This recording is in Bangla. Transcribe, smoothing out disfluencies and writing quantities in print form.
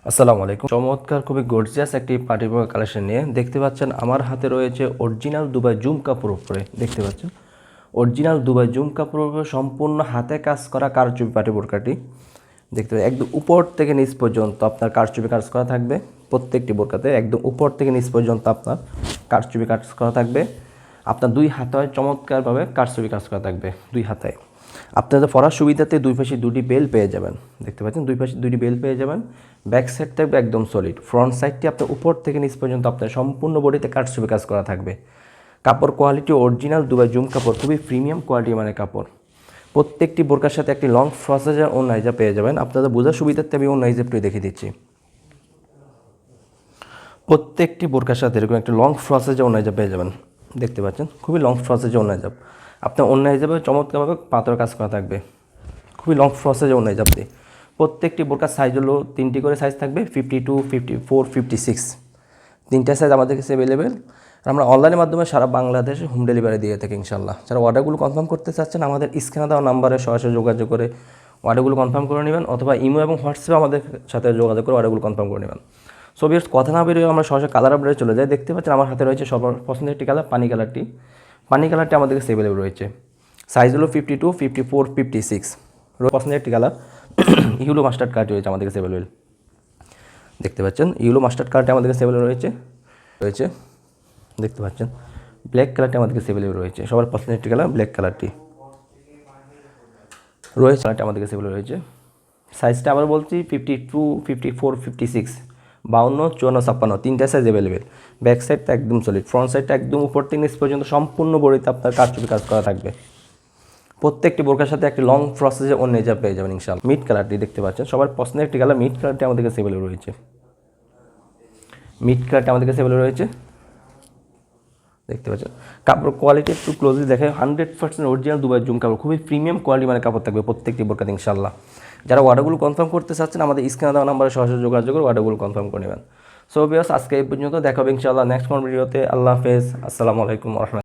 আসসালামু আলাইকুম। চমৎকার খুবই গর্জিয়াস একটি পার্টি বোরকা কালেকশন নিয়ে দেখতে পাচ্ছেন আমার হাতে রয়েছে অরিজিনাল দুবাই জুম কাপড় উপরে দেখতে পাচ্ছেন অরিজিনাল দুবাই জুম কাপড় উপরে সম্পূর্ণ হাতে কাজ করা কারচুপি পার্টি বোরকাটি দেখতে পাচ্ছেন। একদম উপর থেকে নিচ পর্যন্ত আপনার কারচুপি কাজ করা থাকবে। প্রত্যেকটি বোরকাতে একদম উপর থেকে নিচ পর্যন্ত আপনার কারচুপি কাজ করা থাকবে। আপনার দুই হাতায় চমৎকারভাবে কারচুপি কাজ করা থাকবে দুই হাতায়। আপনাদের পরার সুবিধাতে দুই পাশে দুটি বেল পেয়ে যাবেন। দেখতে পাচ্ছেন দুই পাশে দুটি বেল পেয়ে যাবেন। ব্যাক সাইড থাকবে একদম সলিড। ফ্রন্ট সাইডটি আপনার উপর থেকে নিচ পর্যন্ত আপনার সম্পূর্ণ বডিতে কারচুপি কাজ করা থাকবে। কাপড় কোয়ালিটি অরিজিনাল দুবাই জুম কাপড়, খুবই প্রিমিয়াম কোয়ালিটি মানে কাপড়। প্রত্যেকটি বোরকার সাথে একটি লং ফ্রসেজের ওন নাইজা পেয়ে যাবেন। আপনাদের বোঝার সুবিধার্থে আমি ওন নাইজাবটি দেখিয়ে দিচ্ছি। প্রত্যেকটি বোরকার সাথে এরকম একটা লং ফ্রসেজের ওন নাইজা পেয়ে যাবেন। দেখতে পাচ্ছেন খুবই লং ফ্রসেজের ওন নাইজাব। আপনার অন্য হিসাবে চমৎকারভাবে পাথর কাজ করা থাকবে। খুবই লং ফ্রসেজে অন্য হিসাবে প্রত্যেকটি বোরকার সাইজ হলো তিনটি করে সাইজ থাকবে, 52, 54, 56। তিনটা সাইজ আমাদের কাছে অ্যাভেলেবেল। আমরা অনলাইনের মাধ্যমে সারা বাংলাদেশে হোম ডেলিভারি দিয়ে থাকি ইনশাল্লাহ। যারা অর্ডারগুলো কনফার্ম করতে চাচ্ছেন আমাদের স্ক্রিনে দেওয়া নাম্বারে সরাসরি যোগাযোগ করে অর্ডারগুলো কনফার্ম করে নেবেন, অথবা ইমো এবং হোয়াটসঅ্যাপে আমাদের সাথে যোগাযোগ করে অর্ডারগুলো কনফার্ম করে নেবেন। সো ভিউয়ার্স, কথা না বেরিয়ে আমরা সরাসরি কালার আপডেটে চলে যাই। দেখতে পাচ্ছেন আমার হাতে রয়েছে সবার পছন্দের একটি কালার, পানি কালারটি। পানি কালারটি আমাদের কাছে অ্যাভেলেবেল রয়েছে। সাইজ হলো 52, 54, 56। পছন্দের একটি কালার ইউলো মাস্টার্ড কার্ড রয়েছে আমাদের কাছে অ্যাভেলেবেল। দেখতে পাচ্ছেন ইউলো মাস্টার্ড কার্ডটি আমাদের কাছে অ্যাভেলেবেল রয়েছে। দেখতে পাচ্ছেন ব্ল্যাক কালারটি আমাদের কাছে অ্যাভেলেবেল রয়েছে। সবার পছন্দের একটি কালার ব্ল্যাক কালারটি রয়েছে। কালারটি আমাদের কাছে অ্যাভেলেবেল রয়েছে। সাইজটা আবার বলছি 52, 54, 56, 52, 54, 56 তিনটা সাইজ অ্যাভেলেবেল। ব্যাক সাইডটা একদম সলিড, ফ্রন্ট সাইডটা একদম উপর থেকে নিচ পর্যন্ত সম্পূর্ণ বডিতে আপনার কারচুপি কাজ করা থাকবে। প্রত্যেকটি বোরকার সাথে একটি লং প্রসেসে অন্য যা পেয়ে যাবেন ইনশাআল্লাহ। মিড কালারটি দেখতে পাচ্ছেন সবার পছন্দের একটি কালার, মিড কালারটি আমাদের কাছে অ্যাভেলেবেল রয়েছে। মিড কালারটি আমাদের কাছে অ্যাভেলেবেল রয়েছে। দেখতে পাচ্ছেন কাপড় কোয়ালিটি একটু ক্লোজলি দেখে 100% অরিজিনাল দুবাই জুম কাপড়, খুবই প্রিমিয়াম কোয়ালিটি মানে কাপড় থাকবে প্রত্যেকটি বোরকাতে ইনশাআল্লাহ। যারা অর্ডারগুলো কনফার্ম করতে চাচ্ছেন আমাদের স্ক্রিনে দেওয়া নাম্বারে সরাসরি যোগাযোগ করে অর্ডারগুলো কনফার্ম করে নেবেন। সো ভিউয়ার্স, আজকে এই পর্যন্ত দেখা হবে ইনশাআল্লাহ নেক্সট কোন ভিডিওতে। আল্লাহ হাফেজ, আসসালামু আলাইকুম ওয়া রাহমাতুল্লাহ।